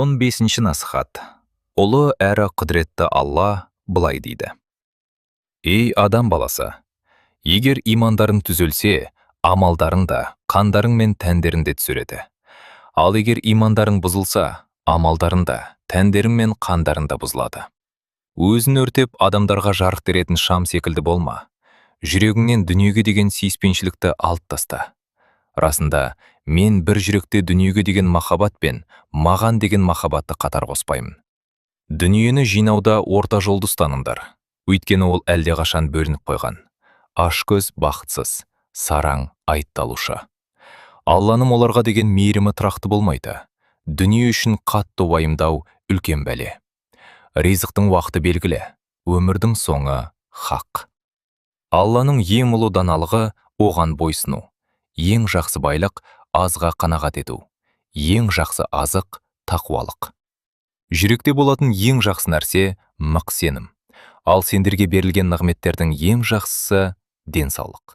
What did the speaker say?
15-ші насихат. Ұлы әрі құдіретті Алла былай дейді. Ей адам баласы, егер имандарың түзелсе, амалдарың да қандарың мен тәндерің де түзеледі. Ал егер имандарың бұзылса, амалдарың да тәндерің мен қандарың да бұзылады. Өзін өртеп адамдарға жарық беретін шам секілді болма. Жүрегіңнен дүниеге деген сүйіспеншілікті алып таста. Расында, мен бір жүректе дүниеге деген махаббат пен маған деген махаббатты қатар қоспаймын. Дүниені жинауда орта жолды ұстаныңдар. Өйткені ол әлдеқашан бөлініп қойған. Ашкөз бақытсыз, сараң айыпталушы. Алланың оларға деген мейірімі тұрақты болмайды. Дүние үшін қатты уайымдау үлкен бәле. Ризықтың уақыты белгілі, өмірдің соңы хақ. Алланың ең ұлы даналығы оған бойсыну. Ең жақсы байлық азға қанағат ету. Ең жақсы азық тақуалық. Жүректе болатын ең жақсы нәрсе мық сенім. Ал сендерге берілген нығметтердің ең жақсысы денсаулық.